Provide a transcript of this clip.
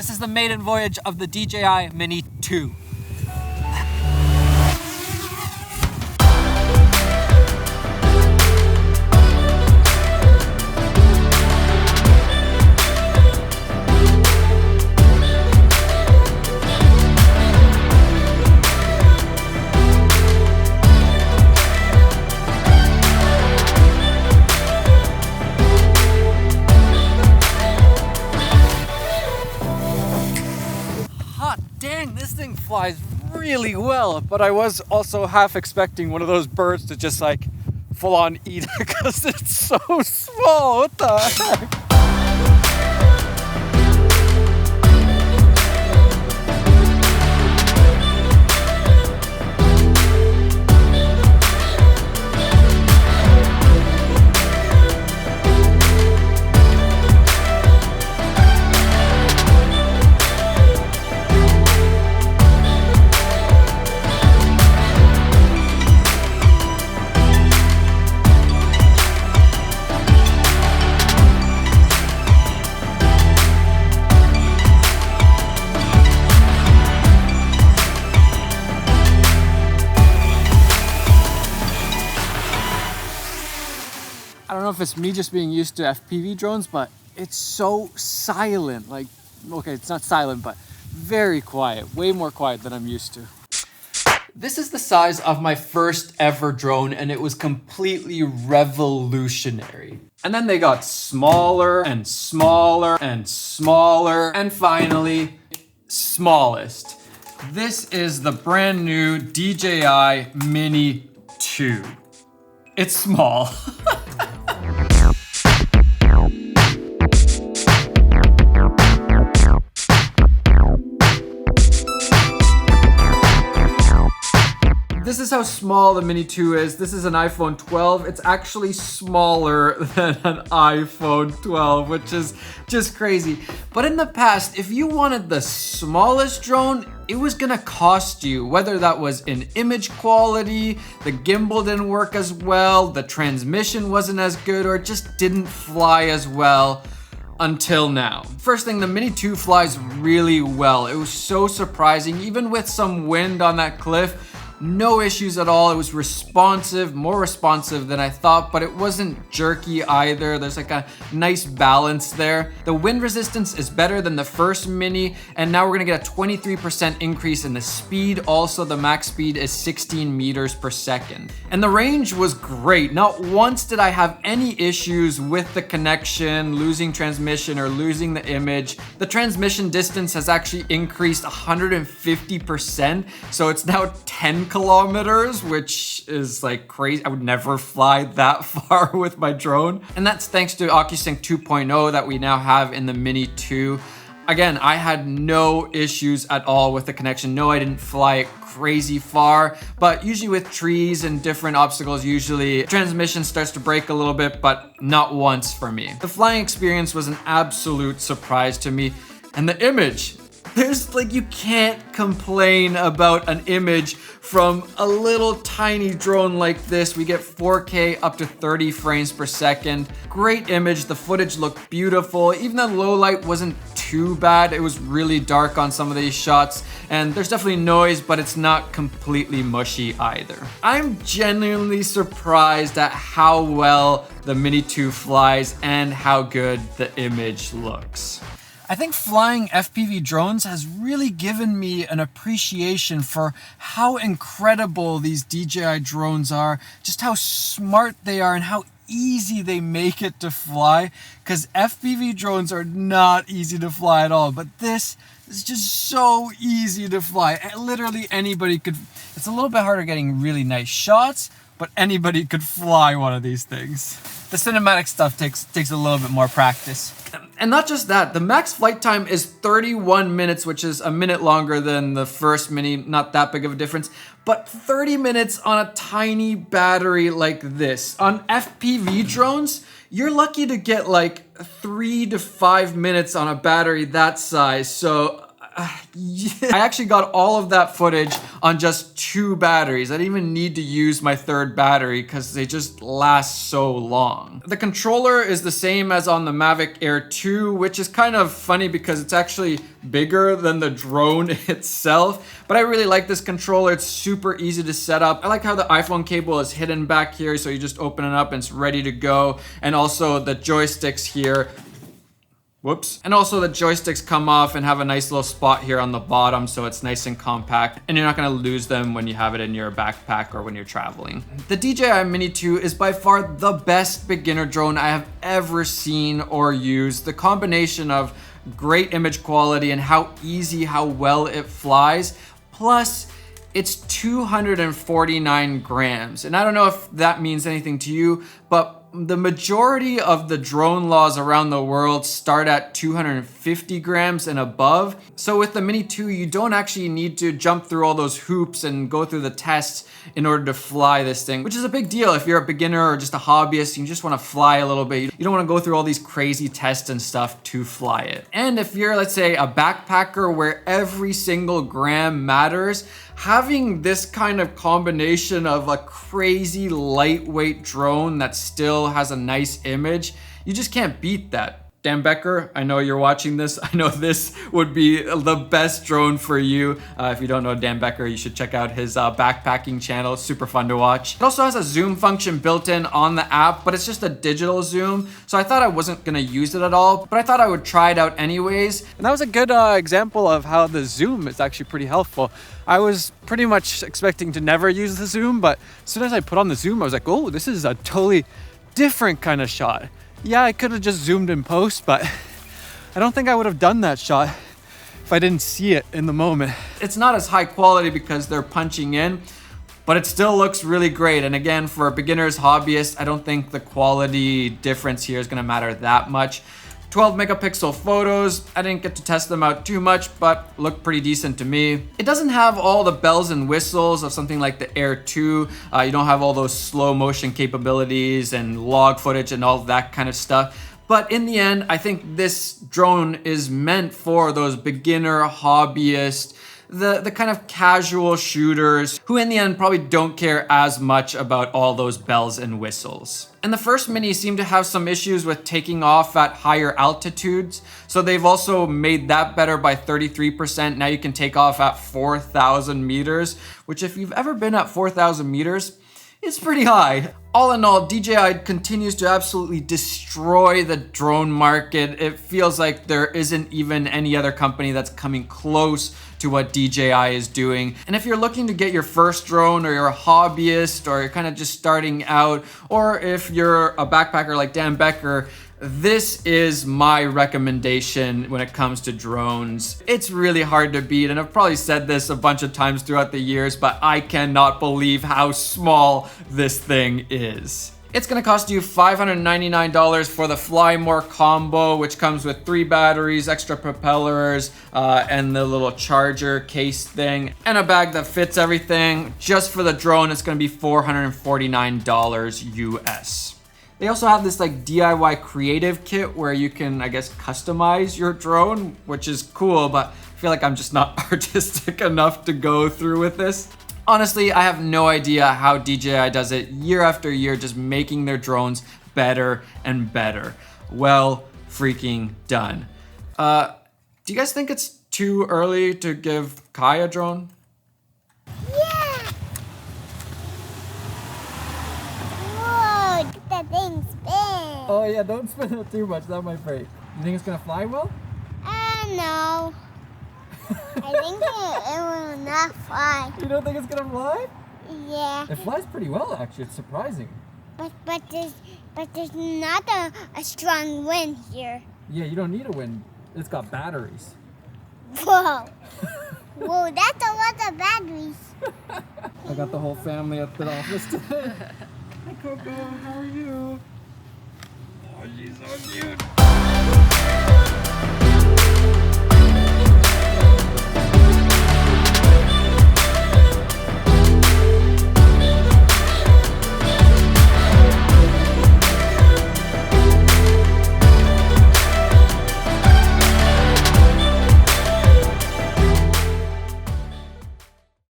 This is the maiden voyage of the DJI Mini 2. Dang, this thing flies really well, but I was also half expecting one of those birds to just like full on eat it because it's so small. What the heck? I don't know if it's me just being used to FPV drones, but it's so silent. Like, okay, it's not silent, but very quiet, way more quiet than I'm used to. This is the size of my first ever drone, and it was completely revolutionary. And then they got smaller and smaller and smaller, and finally, smallest. This is the brand new DJI Mini 2. It's small. This is how small the Mini 2 is. This is an iPhone 12. It's actually smaller than an iPhone 12, which is just crazy. But in the past, if you wanted the smallest drone, it was gonna cost you, whether that was in image quality, the gimbal didn't work as well, the transmission wasn't as good, or it just didn't fly as well. Until now. First thing, the Mini 2 flies really well. It was so surprising, even with some wind on that cliff. No issues at all. It was responsive, more responsive than I thought, but it wasn't jerky either. There's like a nice balance there. The wind resistance is better than the first Mini, and now we're gonna get a 23% increase in the speed. Also, the max speed is 16 meters per second. And the range was great. Not once did I have any issues with the connection, losing transmission, or losing the image. The transmission distance has actually increased 150%, so it's now 10 kilometers, which is like crazy. I would never fly that far with my drone. And that's thanks to OcuSync 2.0 that we now have in the Mini 2. Again, I had no issues at all with the connection. No, I didn't fly it crazy far, but usually with trees and different obstacles, usually transmission starts to break a little bit, but not once for me. The flying experience was an absolute surprise to me. And the image, there's like, you can't complain about an image from a little tiny drone like this. We get 4K up to 30 frames per second. Great image, the footage looked beautiful. Even the low light wasn't too bad. It was really dark on some of these shots, and there's definitely noise, but it's not completely mushy either. I'm genuinely surprised at how well the Mini 2 flies and how good the image looks. I think flying FPV drones has really given me an appreciation for how incredible these DJI drones are, just how smart they are and how easy they make it to fly, because FPV drones are not easy to fly at all, but this is just so easy to fly. Literally anybody could. It's a little bit harder getting really nice shots, but anybody could fly one of these things. The cinematic stuff takes a little bit more practice. And not just that, the max flight time is 31 minutes, which is a minute longer than the first Mini, not that big of a difference, but 30 minutes on a tiny battery like this. On FPV drones, you're lucky to get like 3 to 5 minutes on a battery that size, so Yeah. I actually got all of that footage on just 2 batteries. I didn't even need to use my 3rd battery because they just last so long. The controller is the same as on the Mavic Air 2, which is kind of funny because it's actually bigger than the drone itself. But I really like this controller. It's super easy to set up. I like how the iPhone cable is hidden back here, so you just open it up and it's ready to go. And also the joysticks here. Whoops. And also the joysticks come off and have a nice little spot here on the bottom, so it's nice and compact and you're not gonna lose them when you have it in your backpack or when you're traveling. The DJI Mini 2 is by far the best beginner drone I have ever seen or used. The combination of great image quality and how well it flies, plus it's 249 grams. And I don't know if that means anything to you, but the majority of the drone laws around the world start at 250 grams and above. So with the Mini 2, you don't actually need to jump through all those hoops and go through the tests in order to fly this thing, which is a big deal if you're a beginner or just a hobbyist. You just want to fly a little bit. You don't want to go through all these crazy tests and stuff to fly it. And if you're, let's say, a backpacker where every single gram matters, having this kind of combination of a crazy lightweight drone that still has a nice image, you just can't beat that. Dan Becker, I know you're watching this. I know this would be the best drone for you. If you don't know Dan Becker, you should check out his backpacking channel. It's super fun to watch. It also has a zoom function built in on the app, but it's just a digital zoom. So I thought I wasn't gonna use it at all, but I thought I would try it out anyways. And that was a good example of how the zoom is actually pretty helpful. I was pretty much expecting to never use the zoom, but as soon as I put on the zoom, I was like, oh, this is a totally different kind of shot. Yeah, I could have just zoomed in post, but I don't think I would have done that shot if I didn't see it in the moment. It's not as high quality because they're punching in, but it still looks really great. And again, for beginners, hobbyists, I don't think the quality difference here is gonna matter that much. 12 megapixel photos. I didn't get to test them out too much, but look pretty decent to me. It doesn't have all the bells and whistles of something like the Air 2. You don't have all those slow motion capabilities and log footage and all that kind of stuff. But in the end, I think this drone is meant for those beginner hobbyists, the kind of casual shooters who in the end probably don't care as much about all those bells and whistles. And the first Mini seemed to have some issues with taking off at higher altitudes. So they've also made that better by 33%. Now you can take off at 4,000 meters, which if you've ever been at 4,000 meters, it's pretty high. All in all, DJI continues to absolutely destroy the drone market. It feels like there isn't even any other company that's coming close to what DJI is doing. And if you're looking to get your first drone, or you're a hobbyist, or you're kind of just starting out, or if you're a backpacker like Dan Becker, this is my recommendation when it comes to drones. It's really hard to beat, and I've probably said this a bunch of times throughout the years, but I cannot believe how small this thing is. It's gonna cost you $599 for the Fly More combo, which comes with 3 batteries, extra propellers, and the little charger case thing, and a bag that fits everything. Just for the drone, it's gonna be $449 US. They also have this like DIY creative kit where you can, I guess, customize your drone, which is cool, but I feel like I'm just not artistic enough to go through with this. Honestly, I have no idea how DJI does it year after year, just making their drones better and better. Well freaking done. Do you guys think it's too early to give Kai a drone? Yeah! Whoa, get that thing spin. Oh yeah, don't spin it too much, that might break. You think it's gonna fly well? No. I think it will not fly. You don't think it's gonna fly? Yeah. It flies pretty well, actually. It's surprising. But there's not a strong wind here. Yeah, you don't need a wind. It's got batteries. Whoa. Whoa, that's a lot of batteries. I got the whole family at the office today. Hi Coco, how are you? Oh, she's so cute.